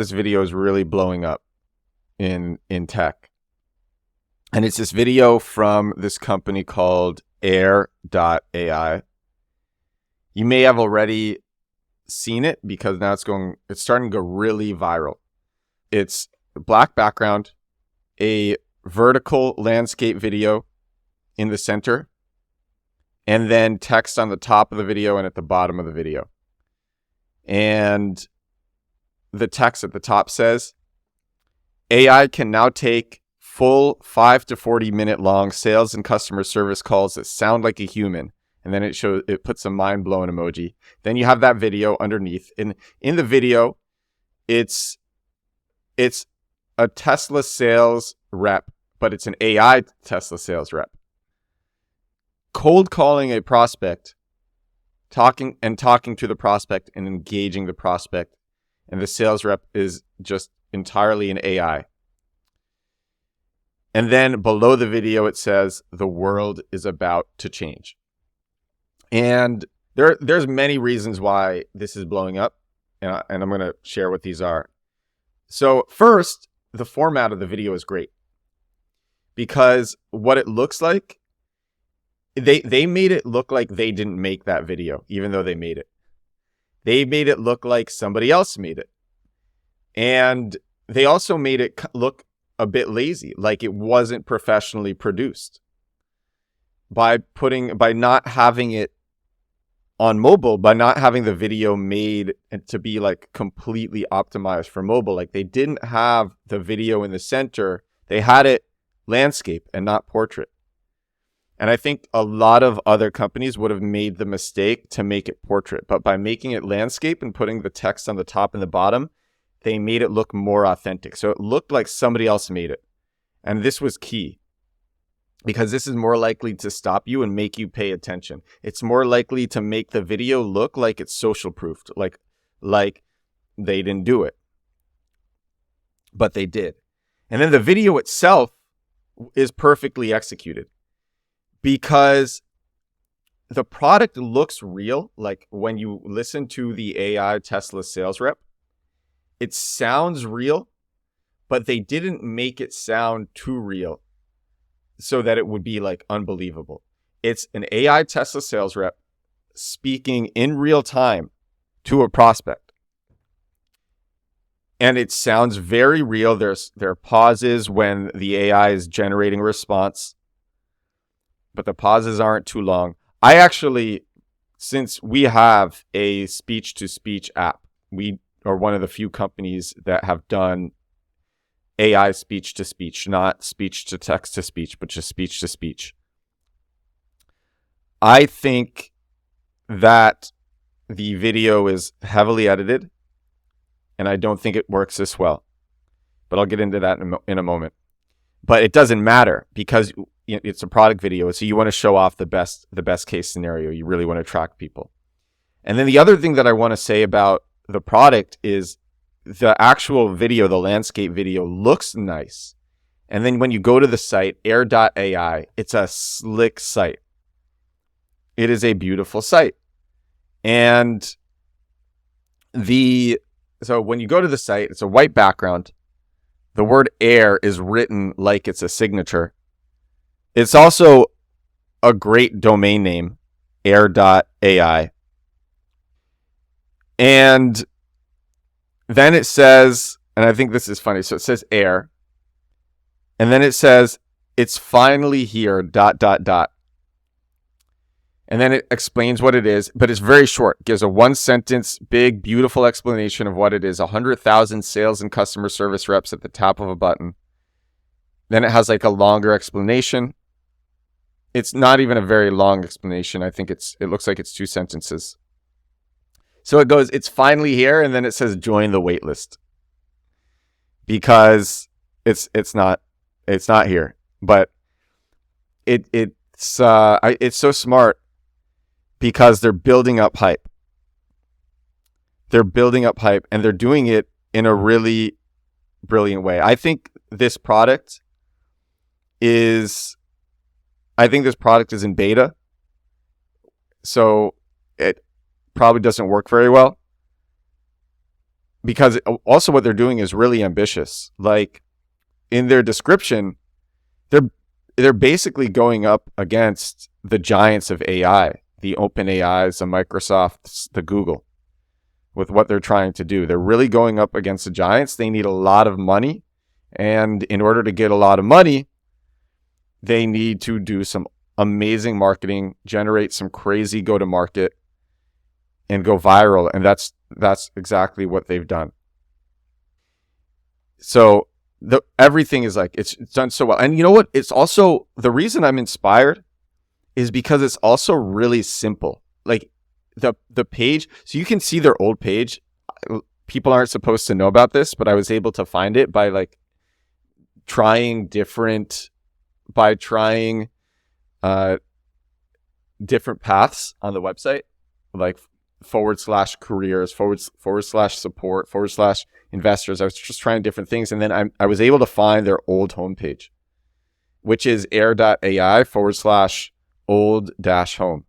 this video is really blowing up in tech. And it's this video from this company called Air.ai. You may have already seen it because now it's starting to go really viral. It's a black background, a vertical landscape video in the center, and then text on the top of the video and at the bottom of the video. And the text at the top says, AI can now take full 5 to 40 minute long sales and customer service calls that sound like a human. And then it puts a mind blown emoji. Then you have that video underneath. And in the video, it's a Tesla sales rep, but it's an AI Tesla sales rep. Cold calling a prospect, talking to the prospect and engaging the prospect. And the sales rep is just entirely an AI. And then below the video, it says, the world is about to change. And there's many reasons why this is blowing up. And I'm going to share what these are. So first, the format of the video is great. Because what it looks like, they made it look like they didn't make that video, even though they made it. They made it look like somebody else made it. And they also made it look a bit lazy, like it wasn't professionally produced. By not having it on mobile, by not having the video made to be like completely optimized for mobile, like they didn't have the video in the center, they had it landscape and not portrait. And I think a lot of other companies would have made the mistake to make it portrait, but by making it landscape and putting the text on the top and the bottom, they made it look more authentic. So it looked like somebody else made it. And this was key because this is more likely to stop you and make you pay attention. It's more likely to make the video look like it's social proofed, like they didn't do it, but they did. And then the video itself is perfectly executed because the product looks real. Like when you listen to the AI Tesla sales rep, it sounds real, but they didn't make it sound too real so that it would be like unbelievable. It's an AI Tesla sales rep speaking in real time to a prospect. And it sounds very real. There are pauses when the AI is generating a response, but the pauses aren't too long. I actually, since we have a speech-to-speech app, we are one of the few companies that have done AI speech-to-speech, not speech-to-text-to-speech, but just speech-to-speech. I think that the video is heavily edited, and I don't think it works this well. But I'll get into that in a moment. But it doesn't matter because it's a product video, so you want to show off the best case scenario. You really want to attract people. And then the other thing that I want to say about the product is the actual video, the landscape video looks nice. And then when you go to the site, Air.ai, it's a slick site. It is a beautiful site. And so when you go to the site, it's a white background. The word Air is written like it's a signature. It's also a great domain name, Air.ai. And then it says, and I think this is funny, so it says Air, and then it says, it's finally here, ... And then it explains what it is, but it's very short. It gives a one sentence, big, beautiful explanation of what it is. 100,000 sales and customer service reps at the top of a button. Then it has like a longer explanation. It's not even a very long explanation. I think it looks like it's 2 sentences. So it goes, it's finally here, and then it says join the waitlist. Because it's not here. But it's so smart because they're building up hype. They're building up hype, and they're doing it in a really brilliant way. I think this product is in beta. So it probably doesn't work very well. because also what they're doing is really ambitious. Like in their description, they're basically going up against the giants of AI, the OpenAIs, the Microsofts, the Google, with what they're trying to do. They're really going up against the giants. They need a lot of money. And in order to get a lot of money, they need to do some amazing marketing, generate some crazy go-to-market, and go viral. And that's exactly what they've done. So everything is like, it's done so well. And you know what? It's also, the reason I'm inspired is because it's also really simple. Like the page, so you can see their old page. People aren't supposed to know about this, but I was able to find it by like trying different paths on the website, like /careers, /support, /investors. I was just trying different things. And then I was able to find their old homepage, which is air.ai /old-home.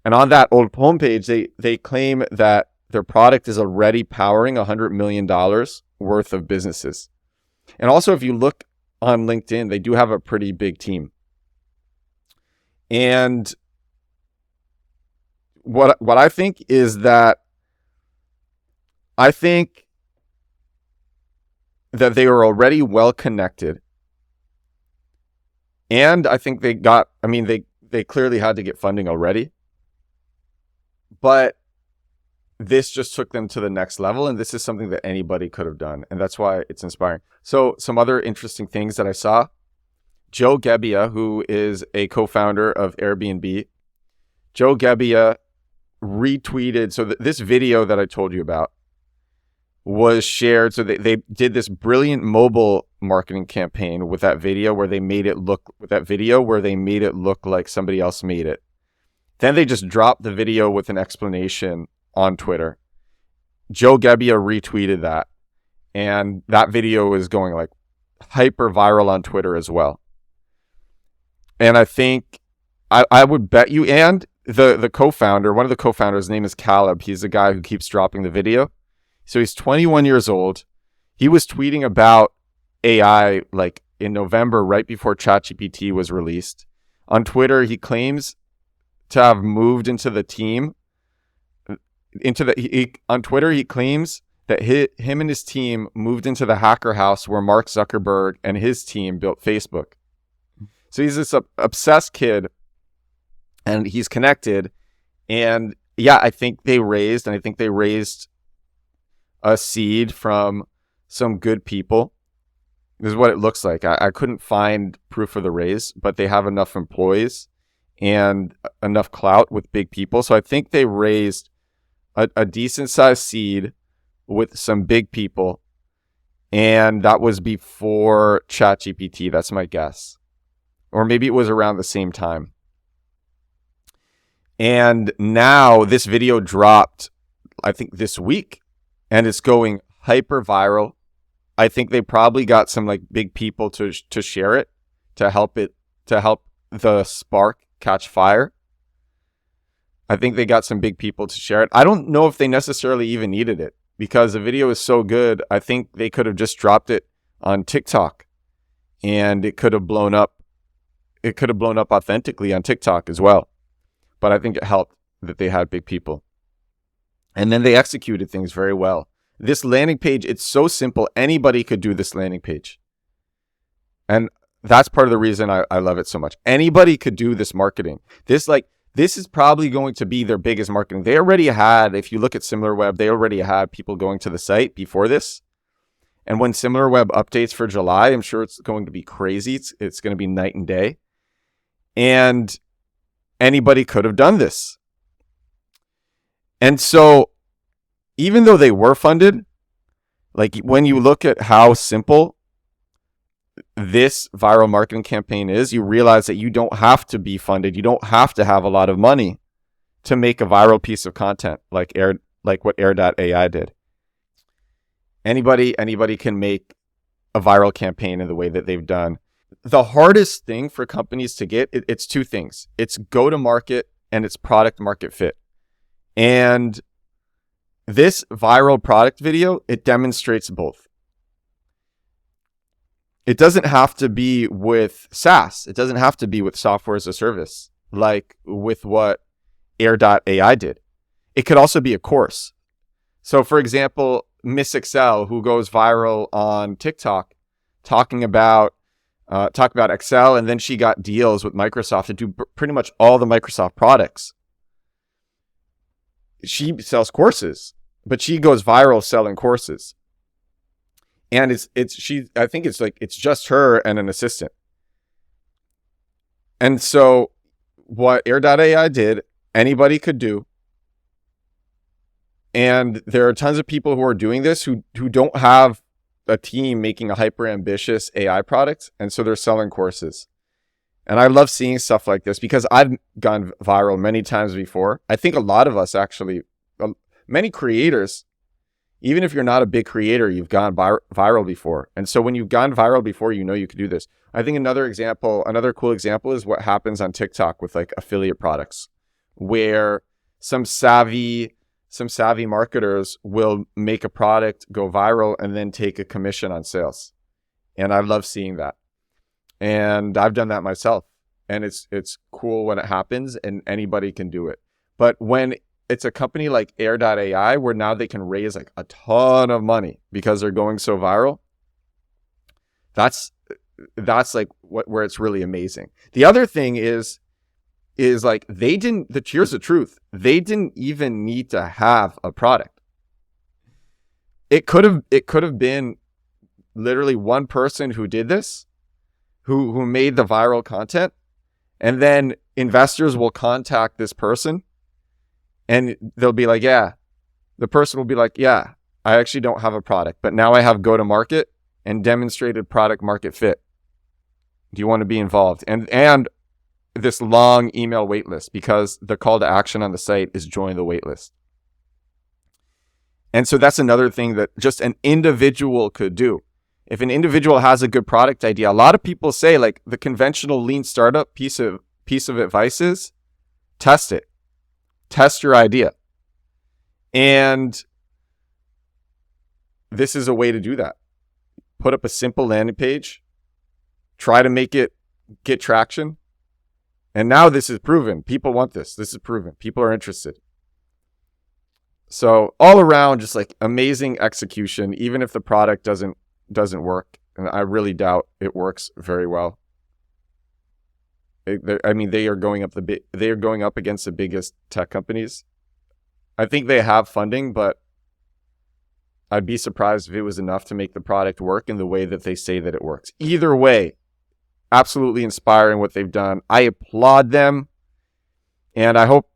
And on that old homepage, they claim that their product is already powering $100 million worth of businesses. And also, if you look on LinkedIn, they do have a pretty big team. And what I think is that they were already well connected. And I think they clearly had to get funding already. But this just took them to the next level. And this is something that anybody could have done. And that's why it's inspiring. So some other interesting things that I saw. Joe Gebbia, who is a co-founder of Airbnb. Joe Gebbia retweeted. So this video that I told you about was shared. So they did this brilliant mobile marketing campaign with that video where they made it look like somebody else made it. Then they just dropped the video with an explanation on Twitter. Joe Gebbia retweeted that. And that video is going like hyper viral on Twitter as well. And I think I would bet you, and the co-founder, one of the co-founders, his name is Caleb. He's the guy who keeps dropping the video. So he's 21 years old. He was tweeting about AI like in November, right before ChatGPT was released. On Twitter, he claims to have moved into the team. On Twitter, he claims that him and his team moved into the hacker house where Mark Zuckerberg and his team built Facebook. So he's this obsessed kid, and he's connected. And yeah, I think they raised a seed from some good people. This is what it looks like. I couldn't find proof of the raise, but they have enough employees and enough clout with big people. So I think they raised a decent sized seed with some big people. And that was before ChatGPT. That's my guess. Or maybe it was around the same time. And now this video dropped, I think this week, and it's going hyper viral. I think they probably got some like big people to share it, to help the spark catch fire. I think they got some big people to share it. I don't know if they necessarily even needed it because the video is so good. I think they could have just dropped it on TikTok and it could have blown up. It could have blown up authentically on TikTok as well. But I think it helped that they had big people. And then they executed things very well. This landing page, it's so simple. Anybody could do this landing page. And that's part of the reason I love it so much. Anybody could do this marketing. This is probably going to be their biggest marketing. They already had, if you look at SimilarWeb, they already had people going to the site before this. And when SimilarWeb updates for July, I'm sure it's going to be crazy. It's going to be night and day. And anybody could have done this. And so even though they were funded, like when you look at how simple this viral marketing campaign is, you realize that you don't have to be funded. You don't have to have a lot of money to make a viral piece of content like what Air.ai did. Anybody can make a viral campaign in the way that they've done. The hardest thing for companies to get, it's two things. It's go to market and it's product market fit. And This viral product video, it demonstrates both. It doesn't have to be with SaaS. It doesn't have to be with software as a service, like with what Air.ai did. It could also be a course. So for example, Miss Excel, who goes viral on TikTok, talking about Excel, and then she got deals with Microsoft to do pretty much all the Microsoft products. She sells courses, but she goes viral selling courses. And I think it's just her and an assistant. And so what Air.ai did, anybody could do. And there are tons of people who are doing this who don't have a team making a hyper ambitious AI product. And so they're selling courses. And I love seeing stuff like this because I've gone viral many times before. I think a lot of us actually, many creators, even if you're not a big creator, you've gone viral before. And so when you've gone viral before, you know you could do this. I think another cool example is what happens on TikTok with like affiliate products, where some savvy marketers will make a product go viral and then take a commission on sales. And I love seeing that. And I've done that myself. And it's cool when it happens and anybody can do it. But when it's a company like Air.ai, where now they can raise like a ton of money because they're going so viral, that's like where it's really amazing. The other thing is like here's the truth. They didn't even need to have a product. It could have been literally one person who did this, who made the viral content, and then investors will contact this person and they'll be like, yeah, the person will be like, yeah, I actually don't have a product, but now I have go-to-market and demonstrated product market fit. Do you want to be involved? And this long email waitlist, because the call to action on the site is join the waitlist. And so that's another thing that just an individual could do. If an individual has a good product idea, a lot of people say like the conventional lean startup piece of advice is test it. Test your idea. And this is a way to do that. Put up a simple landing page, try to make it get traction. And now this is proven. People want this. This is proven. People are interested. So all around, just like amazing execution, even if the product doesn't work. And I really doubt it works very well. They are going up against the biggest tech companies. I think they have funding, but I'd be surprised if it was enough to make the product work in the way that they say that it works. Either way, absolutely inspiring what they've done. I applaud them, and I hope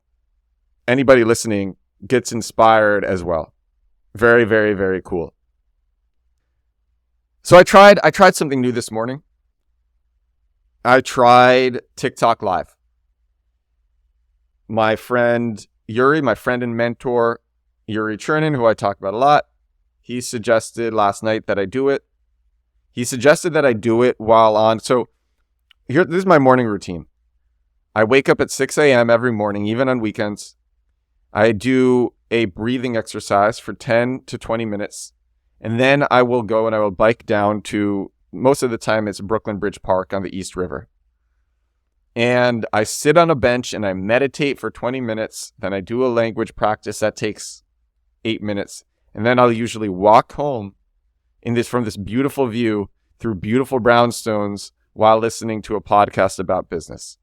anybody listening gets inspired as well. Very, very, very cool. So I tried something new this morning. I tried TikTok Live. My friend Yuri, my friend and mentor, Yuri Chernin, who I talk about a lot, he suggested last night that I do it. He suggested that I do it while on. So this is my morning routine. I wake up at 6 a.m. every morning, even on weekends. I do a breathing exercise for 10 to 20 minutes. And then I will go and I will bike down to, most of the time it's Brooklyn Bridge Park on the East River. And I sit on a bench and I meditate for 20 minutes. Then I do a language practice that takes 8 minutes. And then I'll usually walk home from this beautiful view through beautiful brownstones while listening to a podcast about business.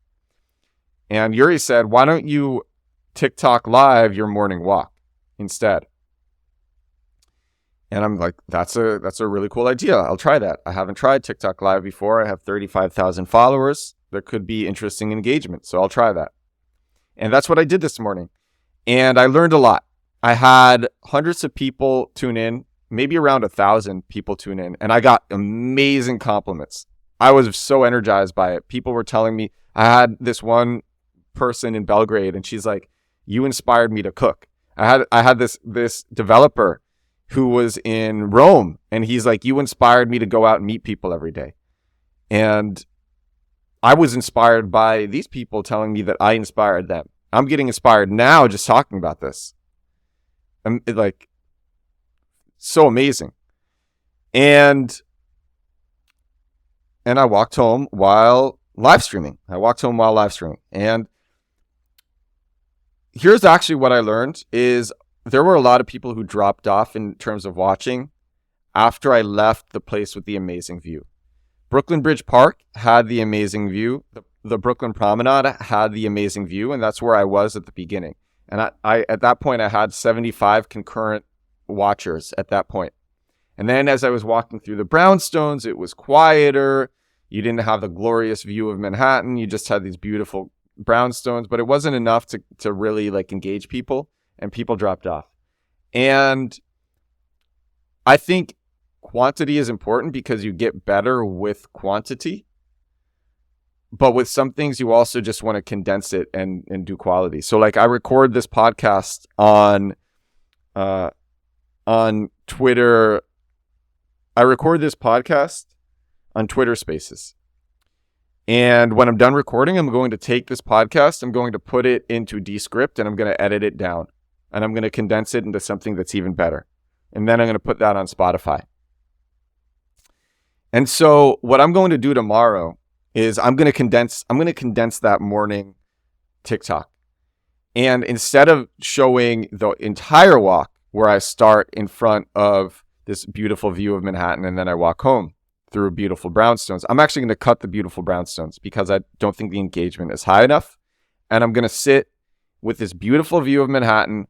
And Yuri said, why don't you TikTok Live your morning walk instead? And I'm like, that's a really cool idea. I'll try that. I haven't tried TikTok Live before. I have 35,000 followers. There could be interesting engagement. So I'll try that. And that's what I did this morning. And I learned a lot. I had hundreds of people tune in, maybe around 1,000 people tune in. And I got amazing compliments. I was so energized by it. People were telling me, I had this one person in Belgrade and she's like, you inspired me to cook. I had this developer who was in Rome and he's like, you inspired me to go out and meet people every day. And I was inspired by these people telling me that I inspired them. I'm getting inspired now just talking about this. like so amazing. And I walked home while live streaming. And here's actually what I learned is there were a lot of people who dropped off in terms of watching after I left the place with the amazing view. Brooklyn Bridge Park had the amazing view. The Brooklyn Promenade had the amazing view, and that's where I was at the beginning. And I at that point, I had 75 concurrent watchers at that point. And then as I was walking through the brownstones, it was quieter. You didn't have the glorious view of Manhattan. You just had these beautiful brownstones, but it wasn't enough to really like engage people, and people dropped off. And I think quantity is important because you get better with quantity. But with some things, you also just want to condense it and do quality. So like I record this podcast on Twitter. I record this podcast on Twitter Spaces. And when I'm done recording, I'm going to take this podcast, I'm going to put it into Descript, and I'm going to edit it down. And I'm going to condense it into something that's even better. And then I'm going to put that on Spotify. And so what I'm going to do tomorrow is I'm going to condense that morning TikTok. And instead of showing the entire walk where I start in front of this beautiful view of Manhattan and then I walk home through beautiful brownstones, I'm actually going to cut the beautiful brownstones because I don't think the engagement is high enough. And I'm going to sit with this beautiful view of Manhattan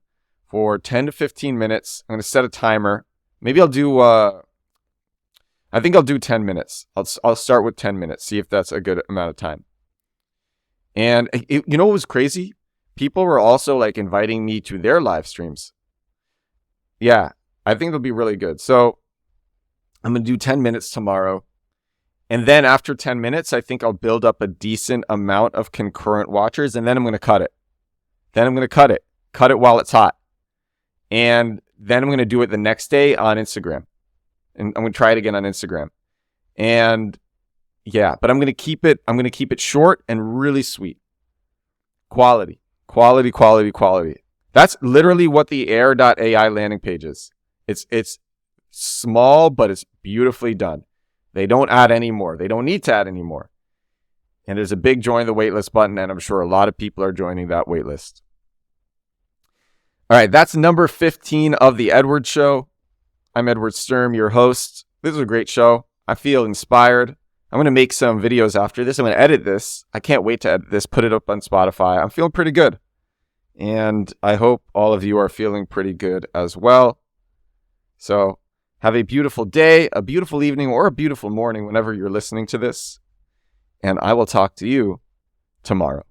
for 10 to 15 minutes. I'm going to set a timer. Maybe I'll do, I think I'll do 10 minutes. I'll start with 10 minutes, see if that's a good amount of time. And you know what was crazy? People were also like inviting me to their live streams. Yeah, I think they'll be really good. So I'm going to do 10 minutes tomorrow. And then after 10 minutes, I think I'll build up a decent amount of concurrent watchers. And then I'm going to cut it. Cut it while it's hot. And then I'm going to do it the next day on Instagram. And I'm going to try it again on Instagram. And yeah, but I'm going to keep it short and really sweet. Quality. That's literally what the air.ai landing page is. It's small, but it's beautifully done. They don't add any more. They don't need to add any more. And there's a big join the waitlist button, and I'm sure a lot of people are joining that waitlist. All right, that's number 15 of The Edward Show. I'm Edward Sturm, your host. This was a great show. I feel inspired. I'm going to make some videos after this. I'm going to edit this. I can't wait to edit this, put it up on Spotify. I'm feeling pretty good. And I hope all of you are feeling pretty good as well. So have a beautiful day, a beautiful evening, or a beautiful morning whenever you're listening to this. And I will talk to you tomorrow.